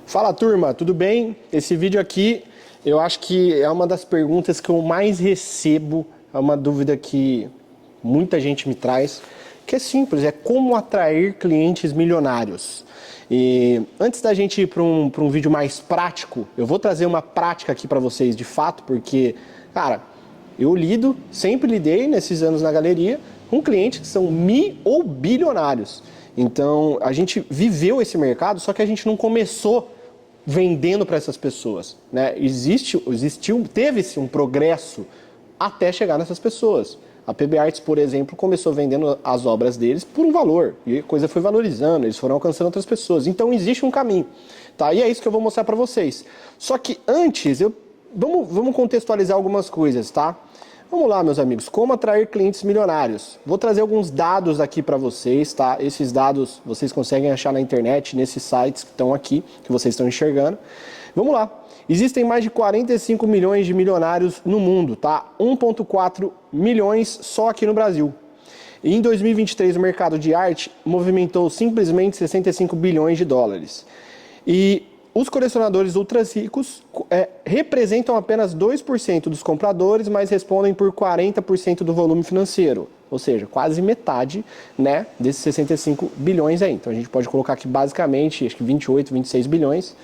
Fala turma, tudo bem? Esse vídeo aqui eu acho que é uma das perguntas que eu mais recebo, é uma dúvida que muita gente me traz, que é simples, é como atrair clientes milionários. E antes da gente ir para um vídeo mais prático, eu vou trazer uma prática aqui para vocês de fato, porque, cara, eu sempre lidei nesses anos na galeria com clientes que são ou bilionários. Então, a gente viveu esse mercado, só que a gente não começou vendendo para essas pessoas, né? Teve-se um progresso até chegar nessas pessoas. A PB Arts, por exemplo, começou vendendo as obras deles por um valor, e a coisa foi valorizando, eles foram alcançando outras pessoas. Então existe um caminho, tá? E é isso que eu vou mostrar para vocês. Só que antes, vamos contextualizar algumas coisas, tá? Vamos lá, meus amigos, como atrair clientes milionários? Vou trazer alguns dados aqui para vocês, tá? Esses dados vocês conseguem achar na internet, nesses sites que estão aqui, que vocês estão enxergando. Vamos lá. Existem mais de 45 milhões de milionários no mundo, tá? 1,4 milhões só aqui no Brasil. E em 2023, o mercado de arte movimentou simplesmente 65 bilhões de dólares. E os colecionadores ultras ricos representam apenas 2% dos compradores, mas respondem por 40% do volume financeiro. Ou seja, quase metade, né, desses 65 bilhões aí. Então a gente pode colocar aqui basicamente, acho que 28, 26 bilhões.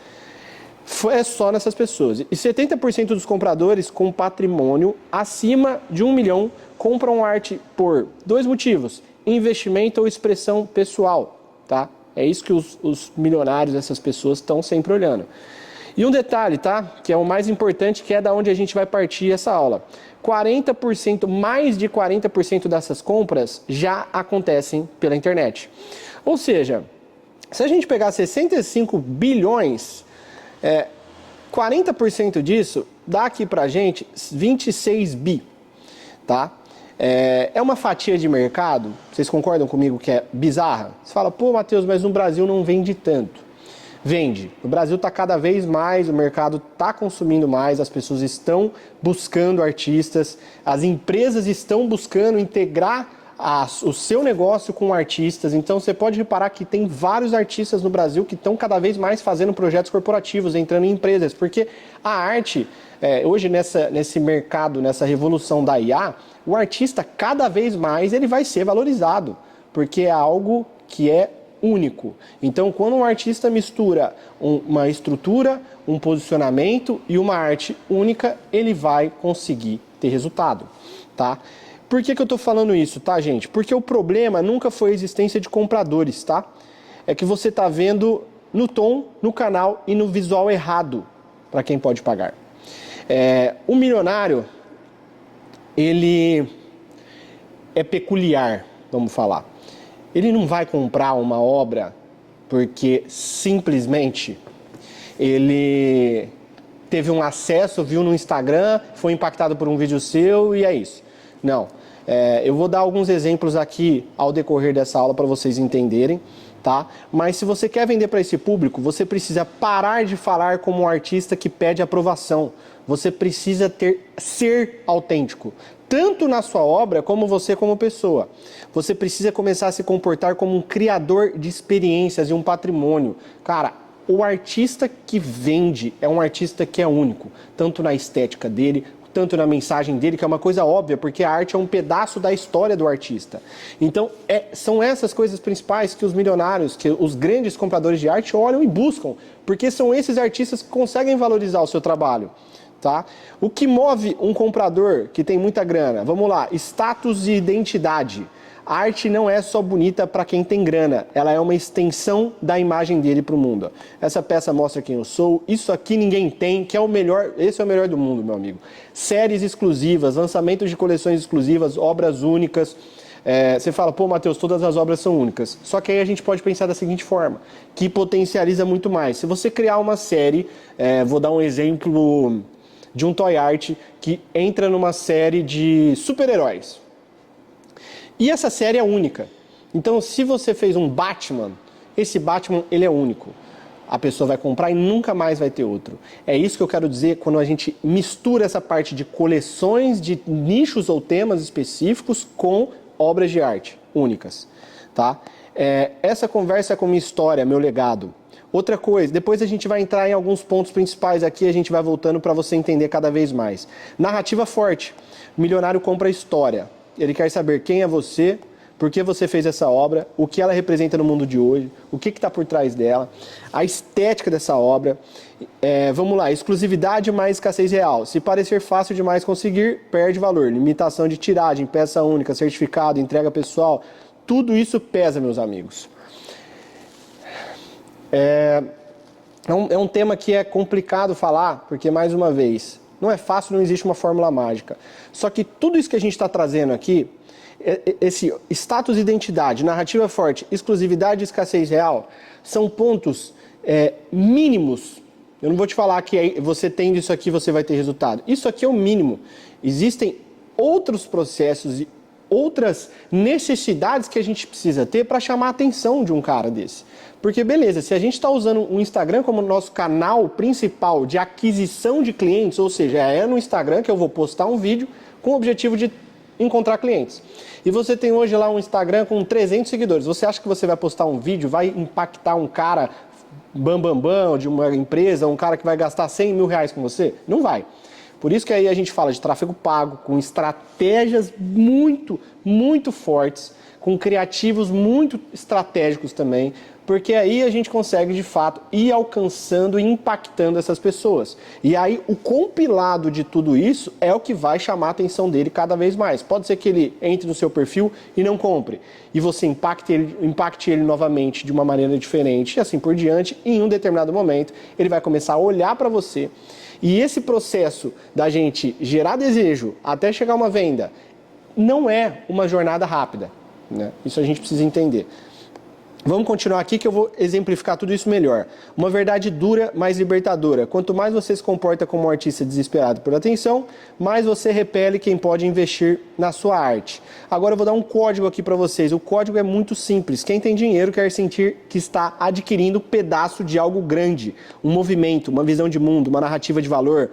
É só nessas pessoas. E 70% dos compradores com patrimônio acima de 1 milhão compram arte por dois motivos: investimento ou expressão pessoal, tá? É isso que os milionários, essas pessoas, estão sempre olhando. E um detalhe, tá? Que é o mais importante, que é da onde a gente vai partir essa aula. 40%, mais de 40% dessas compras já acontecem pela internet. Ou seja, se a gente pegar 65 bilhões, 40% disso dá aqui pra gente 26 bi, tá? É uma fatia de mercado, vocês concordam comigo que é bizarra? Você fala, pô, Matheus, mas no Brasil não vende tanto. Vende. No Brasil está cada vez mais, o mercado está consumindo mais, as pessoas estão buscando artistas, as empresas estão buscando integrar o seu negócio com artistas. Então você pode reparar que tem vários artistas no Brasil que estão cada vez mais fazendo projetos corporativos, entrando em empresas, porque a arte, hoje nesse mercado, nessa revolução da IA, o artista cada vez mais ele vai ser valorizado, porque é algo que é único. Então, quando um artista mistura uma estrutura, um posicionamento e uma arte única, ele vai conseguir ter resultado, tá? Por que eu tô falando isso, tá, gente? Porque o problema nunca foi a existência de compradores, tá? É que você tá vendo no tom, no canal e no visual errado para quem pode pagar. O milionário, ele é peculiar, vamos falar. Ele não vai comprar uma obra porque simplesmente ele teve um acesso, viu no Instagram, foi impactado por um vídeo seu e é isso. Não. Eu vou dar alguns exemplos aqui ao decorrer dessa aula para vocês entenderem, tá? Mas se você quer vender para esse público, você precisa parar de falar como um artista que pede aprovação. Você precisa ser autêntico, tanto na sua obra como você como pessoa. Você precisa começar a se comportar como um criador de experiências e um patrimônio. Cara, o artista que vende é um artista que é único, tanto na estética dele, tanto na mensagem dele, que é uma coisa óbvia, porque a arte é um pedaço da história do artista. Então, são essas coisas principais que os milionários, que os grandes compradores de arte olham e buscam, porque são esses artistas que conseguem valorizar o seu trabalho. Tá? O que move um comprador que tem muita grana? Vamos lá, status e identidade. A arte não é só bonita para quem tem grana, ela é uma extensão da imagem dele para o mundo. Essa peça mostra quem eu sou, isso aqui ninguém tem, que é o melhor, esse é o melhor do mundo, meu amigo. Séries exclusivas, lançamentos de coleções exclusivas, obras únicas. Você fala, pô, Matheus, todas as obras são únicas. Só que aí a gente pode pensar da seguinte forma, que potencializa muito mais. Se você criar uma série, vou dar um exemplo de um toy art que entra numa série de super-heróis. E essa série é única. Então, se você fez um Batman, esse Batman, ele é único. A pessoa vai comprar e nunca mais vai ter outro. É isso que eu quero dizer quando a gente mistura essa parte de coleções de nichos ou temas específicos com obras de arte únicas, tá? Essa conversa é com minha história, meu legado. Outra coisa, depois a gente vai entrar em alguns pontos principais aqui, a gente vai voltando para você entender cada vez mais. Narrativa forte. O milionário compra a história. Ele quer saber quem é você, por que você fez essa obra, o que ela representa no mundo de hoje, o que está por trás dela, a estética dessa obra. Vamos lá, exclusividade mais escassez real. Se parecer fácil demais conseguir, perde valor. Limitação de tiragem, peça única, certificado, entrega pessoal, tudo isso pesa, meus amigos. É um tema que é complicado falar, porque, mais uma vez, não é fácil, não existe uma fórmula mágica. Só que tudo isso que a gente está trazendo aqui, esse status e identidade, narrativa forte, exclusividade e escassez real, são pontos mínimos. Eu não vou te falar que você tendo isso aqui você vai ter resultado. Isso aqui é o mínimo. Existem outros processos e outras necessidades que a gente precisa ter para chamar a atenção de um cara desse. Porque, beleza, se a gente está usando o Instagram como nosso canal principal de aquisição de clientes, ou seja, é no Instagram que eu vou postar um vídeo com o objetivo de encontrar clientes. E você tem hoje lá um Instagram com 300 seguidores. Você acha que você vai postar um vídeo, vai impactar um cara bambambam de uma empresa, um cara que vai gastar 100 mil reais com você? Não vai. Por isso que aí a gente fala de tráfego pago, com estratégias muito, muito fortes, com criativos muito estratégicos também, porque aí a gente consegue, de fato, ir alcançando e impactando essas pessoas. E aí o compilado de tudo isso é o que vai chamar a atenção dele cada vez mais. Pode ser que ele entre no seu perfil e não compre, e você impacte ele novamente de uma maneira diferente, e assim por diante, e em um determinado momento ele vai começar a olhar para você. E esse processo da gente gerar desejo até chegar a uma venda não é uma jornada rápida, né? Isso a gente precisa entender. Vamos continuar aqui que eu vou exemplificar tudo isso melhor. Uma verdade dura, mais libertadora. Quanto mais você se comporta como um artista desesperado por atenção, mais você repele quem pode investir na sua arte. Agora eu vou dar um código aqui para vocês. O código é muito simples. Quem tem dinheiro quer sentir que está adquirindo um pedaço de algo grande. Um movimento, uma visão de mundo, uma narrativa de valor.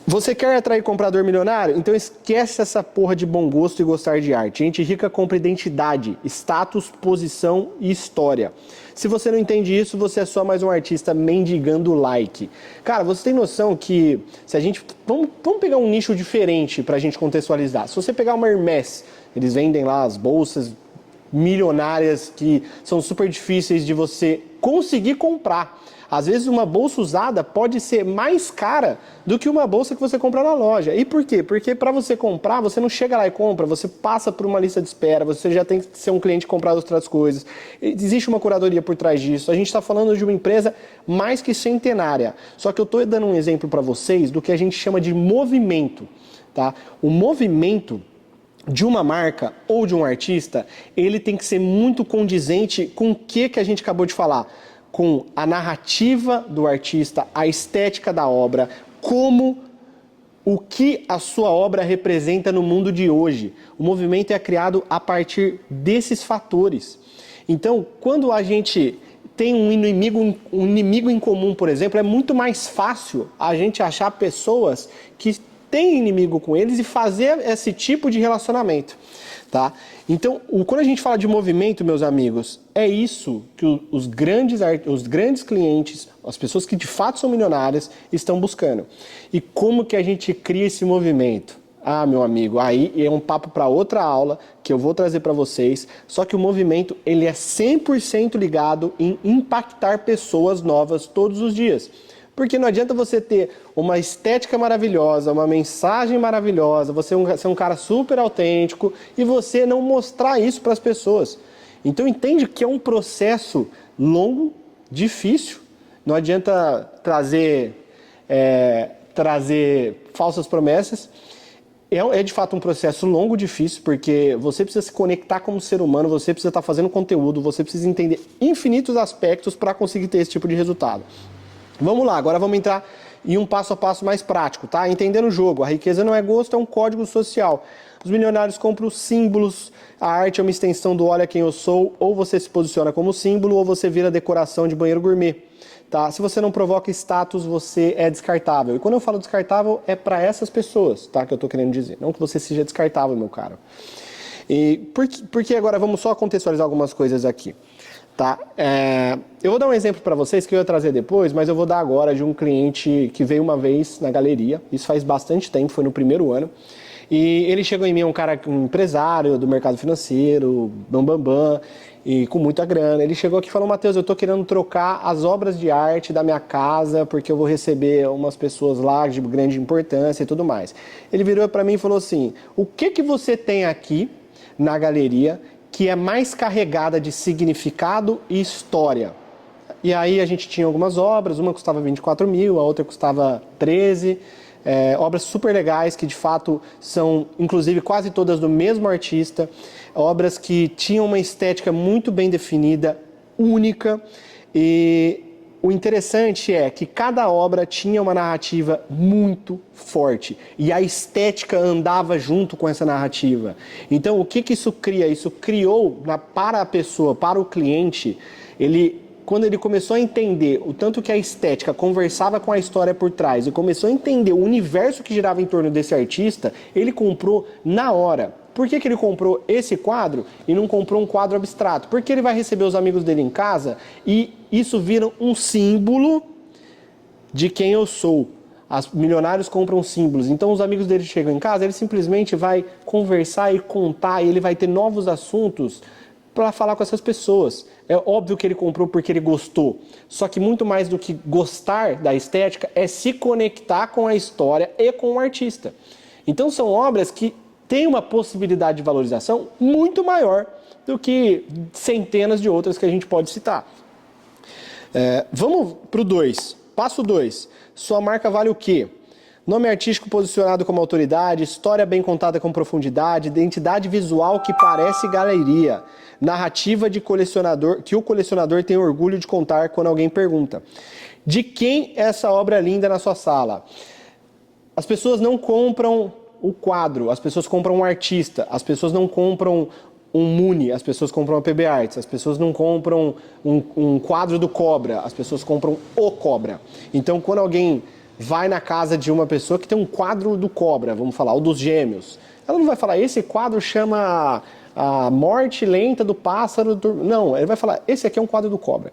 Você quer atrair comprador milionário? Então esquece essa porra de bom gosto e gostar de arte. Gente rica compra identidade, status, posição e história. Se você não entende isso, você é só mais um artista mendigando like. Cara, você tem noção que se a gente... Vamos pegar um nicho diferente pra gente contextualizar. Se você pegar uma Hermès, eles vendem lá as bolsas milionárias que são super difíceis de você conseguir comprar. Às vezes uma bolsa usada pode ser mais cara do que uma bolsa que você compra na loja. E por quê? Porque para você comprar, você não chega lá e compra, você passa por uma lista de espera, você já tem que ser um cliente e comprar outras coisas. Existe uma curadoria por trás disso. A gente está falando de uma empresa mais que centenária. Só que eu estou dando um exemplo para vocês do que a gente chama de movimento. Tá? O movimento de uma marca ou de um artista, ele tem que ser muito condizente com o que a gente acabou de falar. Com a narrativa do artista, a estética da obra, o que a sua obra representa no mundo de hoje. O movimento é criado a partir desses fatores. Então, quando a gente tem um inimigo em comum, por exemplo, é muito mais fácil a gente achar pessoas que têm inimigo com eles e fazer esse tipo de relacionamento. Tá? Então, quando a gente fala de movimento, meus amigos, é isso que os grandes clientes, as pessoas que de fato são milionárias, estão buscando. E como que a gente cria esse movimento? Ah, meu amigo, aí é um papo para outra aula que eu vou trazer para vocês. Só que o movimento, ele é 100% ligado em impactar pessoas novas todos os dias. Porque não adianta você ter uma estética maravilhosa, uma mensagem maravilhosa, você ser um cara super autêntico e você não mostrar isso para as pessoas. Então entende que é um processo longo, difícil. Não adianta trazer falsas promessas. É de fato um processo longo, difícil, porque você precisa se conectar como ser humano, você precisa estar fazendo conteúdo, você precisa entender infinitos aspectos para conseguir ter esse tipo de resultado. Vamos lá, agora vamos entrar em um passo a passo mais prático, tá? Entendendo o jogo. A riqueza não é gosto, é um código social. Os milionários compram símbolos, a arte é uma extensão do olha quem eu sou, ou você se posiciona como símbolo, ou você vira decoração de banheiro gourmet. Tá? Se você não provoca status, você é descartável. E quando eu falo descartável, é para essas pessoas, tá? Que eu tô querendo dizer. Não que você seja descartável, meu caro. E porque agora vamos só contextualizar algumas coisas aqui. Tá? Eu vou dar um exemplo para vocês que eu ia trazer depois, mas eu vou dar agora de um cliente que veio uma vez na galeria. Isso faz bastante tempo, foi no primeiro ano. E ele chegou em mim, um empresário do mercado financeiro, bambambam, e com muita grana. Ele chegou aqui e falou: Matheus, eu estou querendo trocar as obras de arte da minha casa porque eu vou receber umas pessoas lá de grande importância e tudo mais. Ele virou para mim e falou assim: o que você tem aqui na galeria que é mais carregada de significado e história? E aí a gente tinha algumas obras, uma custava 24 mil, a outra custava 13, obras super legais que de fato são, inclusive, quase todas do mesmo artista, obras que tinham uma estética muito bem definida, única, e o interessante é que cada obra tinha uma narrativa muito forte e a estética andava junto com essa narrativa. Então, o que isso cria? Isso criou para a pessoa, para o cliente, quando ele começou a entender o tanto que a estética conversava com a história por trás e começou a entender o universo que girava em torno desse artista, ele comprou na hora. Por que ele comprou esse quadro e não comprou um quadro abstrato? Porque ele vai receber os amigos dele em casa e isso vira um símbolo de quem eu sou. Os milionários compram símbolos. Então os amigos dele chegam em casa, ele simplesmente vai conversar e contar, e ele vai ter novos assuntos para falar com essas pessoas. É óbvio que ele comprou porque ele gostou. Só que muito mais do que gostar da estética é se conectar com a história e com o artista. Então são obras que têm uma possibilidade de valorização muito maior do que centenas de outras que a gente pode citar. Vamos para o 2. Passo 2. Sua marca vale o quê? Nome artístico posicionado como autoridade, história bem contada com profundidade, identidade visual que parece galeria, narrativa de colecionador que o colecionador tem orgulho de contar quando alguém pergunta: de quem é essa obra linda na sua sala? As pessoas não compram o quadro, as pessoas compram um artista, as pessoas não compram um Muni, as pessoas compram a PB Arts, as pessoas não compram um quadro do Cobra, as pessoas compram o Cobra. Então, quando alguém vai na casa de uma pessoa que tem um quadro do Cobra, vamos falar, ou dos Gêmeos, ela não vai falar: esse quadro chama a morte lenta do pássaro. Não, ele vai falar: esse aqui é um quadro do Cobra.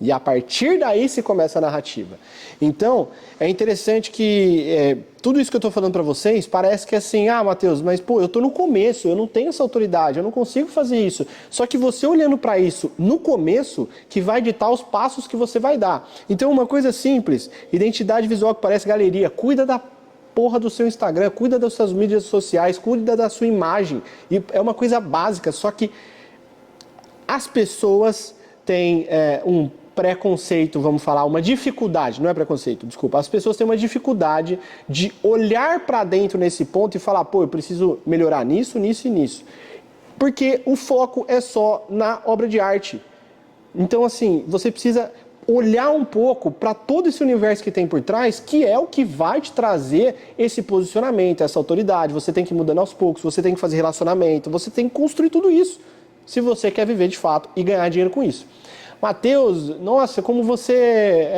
E a partir daí se começa a narrativa. Então, é interessante que tudo isso que eu estou falando para vocês parece que é assim: Matheus, mas pô, eu estou no começo, eu não tenho essa autoridade, eu não consigo fazer isso. Só que você olhando para isso no começo, que vai ditar os passos que você vai dar. Então, uma coisa simples: identidade visual que parece galeria. Cuida da porra do seu Instagram, cuida das suas mídias sociais, cuida da sua imagem. E é uma coisa básica, só que as pessoas têm um preconceito, vamos falar, uma dificuldade, não é preconceito, desculpa, as pessoas têm uma dificuldade de olhar para dentro nesse ponto e falar: pô, eu preciso melhorar nisso, nisso e nisso. Porque o foco é só na obra de arte. Então, assim, você precisa olhar um pouco para todo esse universo que tem por trás, que é o que vai te trazer esse posicionamento, essa autoridade. Você tem que ir mudando aos poucos, você tem que fazer relacionamento, você tem que construir tudo isso, se você quer viver de fato e ganhar dinheiro com isso. Matheus, nossa, como você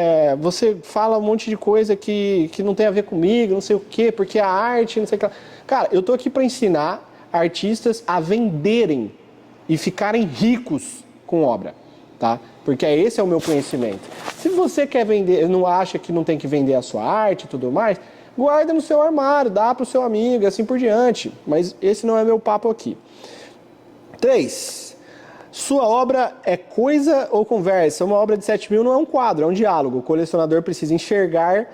fala um monte de coisa que não tem a ver comigo, não sei o quê, porque a arte, não sei o que. Cara, eu tô aqui para ensinar artistas a venderem e ficarem ricos com obra, tá? Porque esse é o meu conhecimento. Se você quer vender, não acha que não tem que vender a sua arte e tudo mais, guarda no seu armário, dá pro seu amigo, assim por diante. Mas esse não é meu papo aqui. 3. Sua obra é coisa ou conversa? Uma obra de 7 mil não é um quadro, é um diálogo. O colecionador precisa enxergar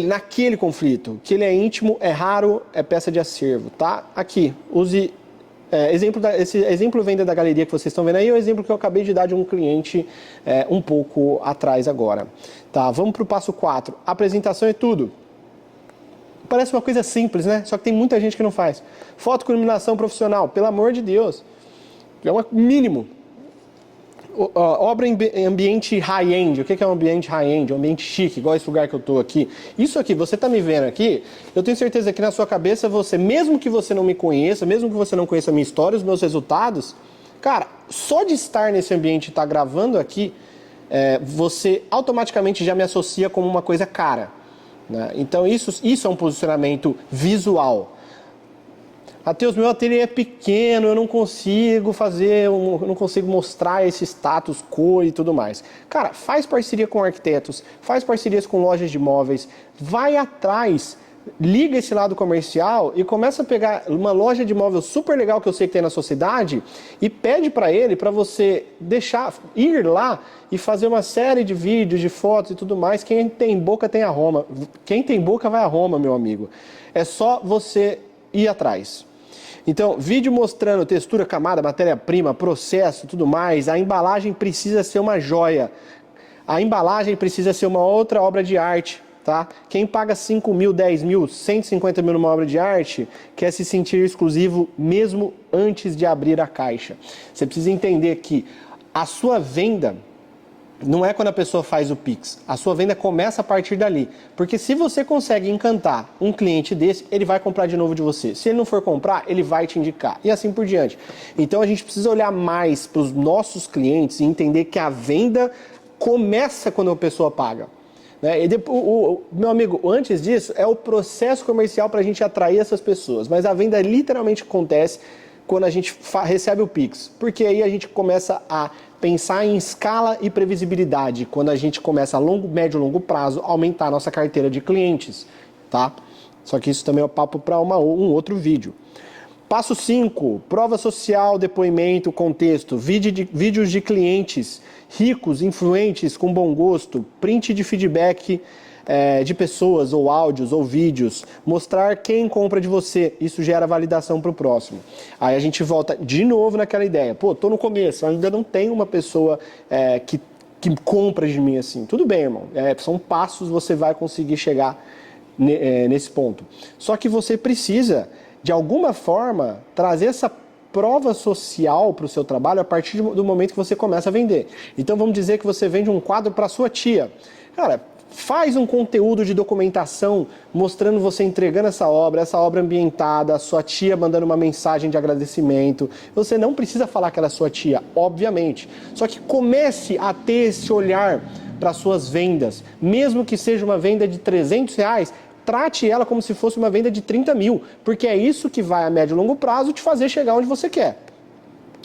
naquele conflito. Que ele é íntimo, é raro, é peça de acervo, tá? Aqui, use... esse exemplo vem da galeria que vocês estão vendo aí, é o exemplo que eu acabei de dar de um cliente um pouco atrás agora. Tá, vamos para o passo 4. Apresentação é tudo. Parece uma coisa simples, né? Só que tem muita gente que não faz. Foto com iluminação profissional, pelo amor de Deus. É um mínimo. Obra em ambiente high-end. O que é um ambiente high-end? Um ambiente chique, igual esse lugar que eu estou aqui. Isso aqui, você está me vendo aqui, eu tenho certeza que na sua cabeça você, mesmo que você não me conheça, mesmo que você não conheça a minha história, os meus resultados, cara, só de estar nesse ambiente e estar gravando aqui, você automaticamente já me associa como uma coisa cara, né? Então isso é um posicionamento visual. Matheus, meu ateliê é pequeno, eu não consigo fazer, eu não consigo mostrar esse status quo e tudo mais. Cara, faz parceria com arquitetos, faz parcerias com lojas de imóveis, vai atrás, liga esse lado comercial e começa a pegar uma loja de imóvel super legal que eu sei que tem na sua cidade e pede para ele, para você deixar, ir lá e fazer uma série de vídeos, de fotos e tudo mais. Quem tem boca tem a Roma. Quem tem boca vai a Roma, meu amigo. É só você ir atrás. Então, vídeo mostrando textura, camada, matéria-prima, processo, tudo mais. A embalagem precisa ser uma joia. A embalagem precisa ser uma outra obra de arte, tá? Quem paga 5 mil, 10 mil, 150 mil numa obra de arte quer se sentir exclusivo mesmo antes de abrir a caixa. Você precisa entender que a sua venda não é quando a pessoa faz o Pix. A sua venda começa a partir dali. Porque se você consegue encantar um cliente desse, ele vai comprar de novo de você. Se ele não for comprar, ele vai te indicar. E assim por diante. Então a gente precisa olhar mais para os nossos clientes e entender que a venda começa quando a pessoa paga. Né? E depois, meu amigo, antes disso, é o processo comercial para a gente atrair essas pessoas. Mas a venda literalmente acontece quando a gente recebe o Pix. Porque aí a gente começa a pensar em escala e previsibilidade, quando a gente começa a médio e longo prazo aumentar a nossa carteira de clientes, tá? Só que isso também é um papo para um outro vídeo. Passo 5, prova social, depoimento, contexto, vídeos de clientes ricos, influentes, com bom gosto, print de feedback de pessoas, ou áudios, ou vídeos, mostrar quem compra de você, isso gera validação para o próximo. Aí a gente volta de novo naquela ideia, pô, tô no começo, ainda não tem uma pessoa que compra de mim assim. Tudo bem, irmão, são passos, você vai conseguir chegar nesse ponto. Só que você precisa, de alguma forma, trazer essa prova social para o seu trabalho a partir do momento que você começa a vender. Então vamos dizer que você vende um quadro para sua tia. Cara, faz um conteúdo de documentação mostrando você entregando essa obra ambientada, a sua tia mandando uma mensagem de agradecimento. Você não precisa falar que ela é sua tia, obviamente. Só que comece a ter esse olhar para suas vendas. Mesmo que seja uma venda de R$300, trate ela como se fosse uma venda de 30 mil, porque é isso que vai a médio e longo prazo te fazer chegar onde você quer.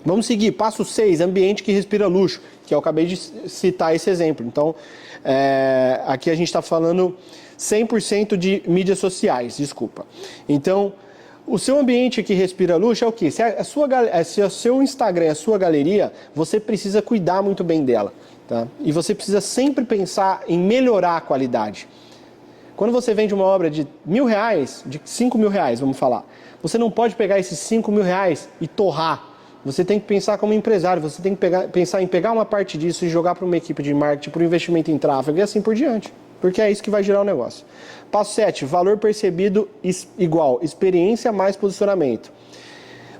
Vamos seguir, passo 6, ambiente que respira luxo, que eu acabei de citar esse exemplo. Então, aqui a gente está falando 100% de mídias sociais, desculpa. Então, o seu ambiente que respira luxo é o quê? Se o seu Instagram é a sua galeria, você precisa cuidar muito bem dela, tá? E você precisa sempre pensar em melhorar a qualidade. Quando você vende uma obra de R$1.000, de R$5.000, vamos falar, você não pode pegar esses R$5.000 e torrar. Você tem que pensar como empresário, você tem que pensar em pegar uma parte disso e jogar para uma equipe de marketing, para um investimento em tráfego e assim por diante. Porque é isso que vai gerar o negócio. Passo 7, valor percebido igual, experiência mais posicionamento.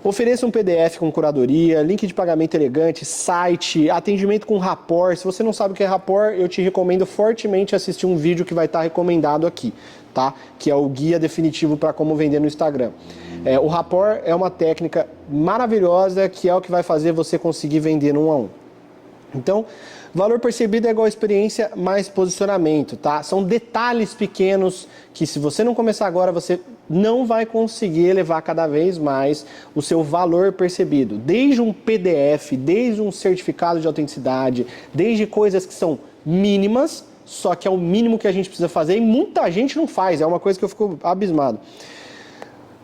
Ofereça um PDF com curadoria, link de pagamento elegante, site, atendimento com rapport. Se você não sabe o que é rapport, eu te recomendo fortemente assistir um vídeo que vai estar recomendado aqui, tá? Que é o guia definitivo para como vender no Instagram. O rapport é uma técnica maravilhosa que é o que vai fazer você conseguir vender no 1 a 1. Então, valor percebido é igual a experiência mais posicionamento, tá? São detalhes pequenos que, se você não começar agora, você não vai conseguir elevar cada vez mais o seu valor percebido. Desde um PDF, desde um certificado de autenticidade, desde coisas que são mínimas, só que é o mínimo que a gente precisa fazer e muita gente não faz, é uma coisa que eu fico abismado.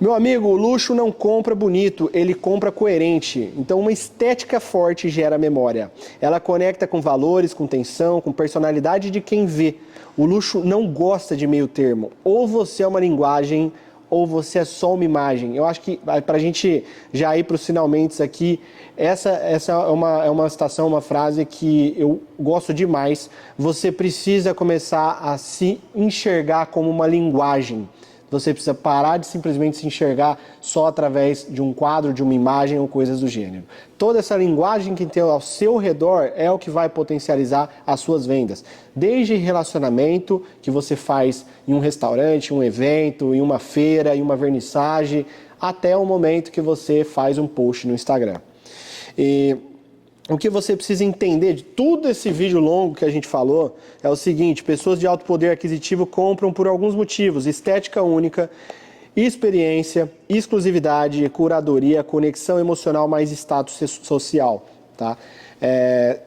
Meu amigo, o luxo não compra bonito, ele compra coerente. Então, uma estética forte gera memória. Ela conecta com valores, com tensão, com personalidade de quem vê. O luxo não gosta de meio termo. Ou você é uma linguagem, ou você é só uma imagem. Eu acho que, para a gente já ir para os finalmente aqui, essa é uma citação, uma frase que eu gosto demais. Você precisa começar a se enxergar como uma linguagem. Você precisa parar de simplesmente se enxergar só através de um quadro, de uma imagem ou coisas do gênero. Toda essa linguagem que tem ao seu redor é o que vai potencializar as suas vendas. Desde relacionamento que você faz em um restaurante, um evento, em uma feira, em uma vernissage, até o momento que você faz um post no Instagram. E o que você precisa entender de todo esse vídeo longo que a gente falou é o seguinte: pessoas de alto poder aquisitivo compram por alguns motivos: estética única, experiência, exclusividade, curadoria, conexão emocional mais status social, tá? É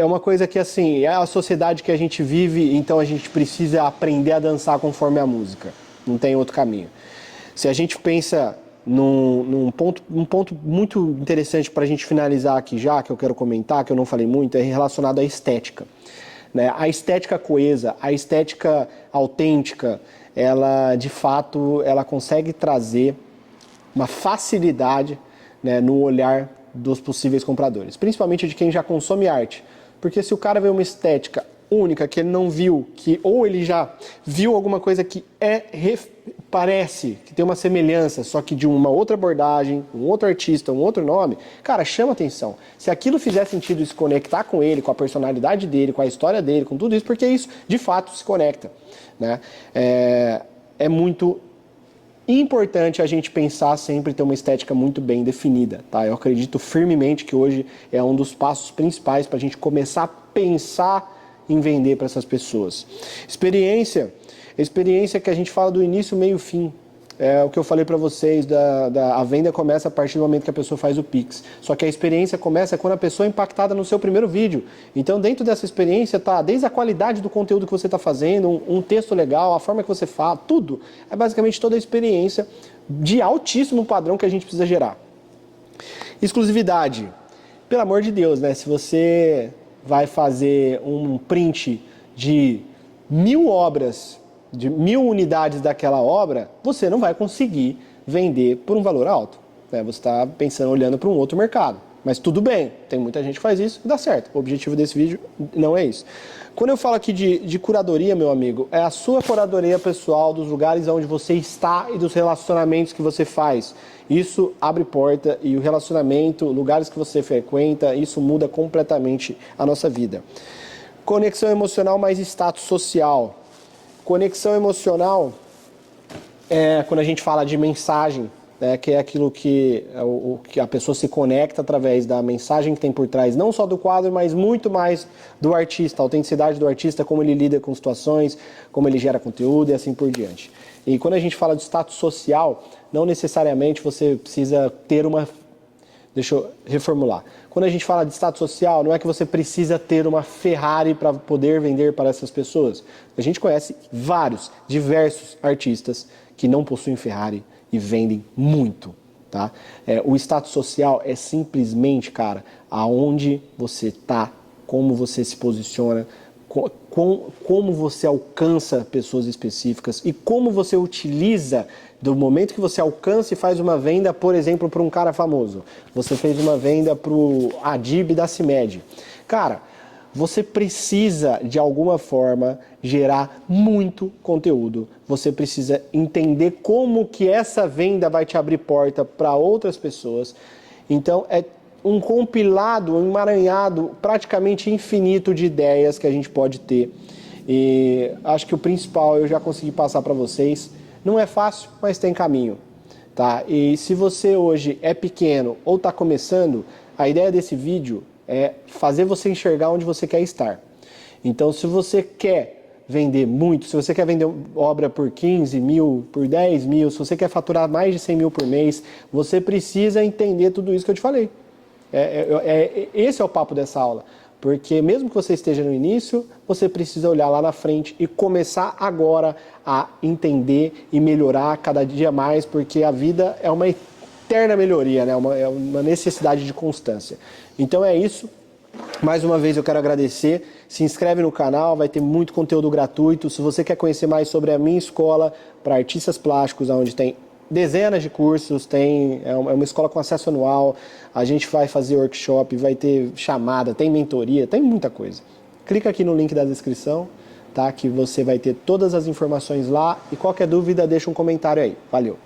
uma coisa que, assim, é a sociedade que a gente vive, então a gente precisa aprender a dançar conforme a música. Não tem outro caminho. Se a gente pensa um ponto muito interessante para a gente finalizar aqui já, que eu quero comentar, que eu não falei muito, é relacionado à estética. Né? A estética coesa, a estética autêntica, ela, de fato, ela consegue trazer uma facilidade, né, no olhar dos possíveis compradores, principalmente de quem já consome arte. Porque se o cara vê uma estética única que ele não viu, ou ele já viu alguma coisa que parece, que tem uma semelhança, só que de uma outra abordagem, um outro artista, um outro nome, cara, chama atenção. Se aquilo fizer sentido se conectar com ele, com a personalidade dele, com a história dele, com tudo isso, porque isso, de fato, se conecta. Né? É muito importante a gente pensar sempre ter uma estética muito bem definida, tá? Eu acredito firmemente que hoje é um dos passos principais para a gente começar a pensar em vender para essas pessoas. Experiência que a gente fala do início, meio, fim. É o que eu falei para vocês, a venda começa a partir do momento que a pessoa faz o Pix. Só que a experiência começa quando a pessoa é impactada no seu primeiro vídeo. Então, dentro dessa experiência, tá desde a qualidade do conteúdo que você está fazendo, um texto legal, a forma que você fala, tudo. É basicamente toda a experiência de altíssimo padrão que a gente precisa gerar. Exclusividade. Pelo amor de Deus, né? Se você vai fazer um print de 1000 obras, de 1000 unidades daquela obra, você não vai conseguir vender por um valor alto. Né? Você está pensando, olhando para um outro mercado. Mas tudo bem, tem muita gente que faz isso e dá certo. O objetivo desse vídeo não é isso. Quando eu falo aqui de curadoria, meu amigo, é a sua curadoria pessoal dos lugares onde você está e dos relacionamentos que você faz. Isso abre porta e o relacionamento, lugares que você frequenta, isso muda completamente a nossa vida. Conexão emocional mais status social. Conexão emocional é quando a gente fala de mensagem, né, que é aquilo que a pessoa se conecta através da mensagem que tem por trás, não só do quadro, mas muito mais do artista, a autenticidade do artista, como ele lida com situações, como ele gera conteúdo e assim por diante. E quando a gente fala de status social, não necessariamente você precisa ter uma... Deixa eu reformular. Quando a gente fala de status social, não é que você precisa ter uma Ferrari para poder vender para essas pessoas. A gente conhece diversos artistas que não possuem Ferrari e vendem muito, tá? O status social é simplesmente, cara, aonde você tá, como você se posiciona, como você alcança pessoas específicas e como você utiliza do momento que você alcança e faz uma venda, por exemplo, para um cara famoso. Você fez uma venda para o Adib da CIMED. Cara, você precisa, de alguma forma, gerar muito conteúdo. Você precisa entender como que essa venda vai te abrir porta para outras pessoas. Então, é um compilado, um emaranhado praticamente infinito de ideias que a gente pode ter. E acho que o principal eu já consegui passar para vocês. Não é fácil, mas tem caminho. Tá? E se você hoje é pequeno ou está começando, a ideia desse vídeo é fazer você enxergar onde você quer estar. Então, se você quer vender muito, se você quer vender obra por 15 mil, por 10 mil, se você quer faturar mais de 100 mil por mês, você precisa entender tudo isso que eu te falei. Esse é o papo dessa aula. Porque mesmo que você esteja no início, você precisa olhar lá na frente e começar agora a entender e melhorar cada dia mais, porque a vida é uma eterna melhoria, né? É uma necessidade de constância. Então é isso. Mais uma vez eu quero agradecer. Se inscreve no canal, vai ter muito conteúdo gratuito. Se você quer conhecer mais sobre a minha escola para artistas plásticos, onde tem dezenas de cursos, é uma escola com acesso anual, a gente vai fazer workshop, vai ter chamada, tem mentoria, tem muita coisa. Clica aqui no link da descrição, tá? Que você vai ter todas as informações lá e qualquer dúvida deixa um comentário aí. Valeu!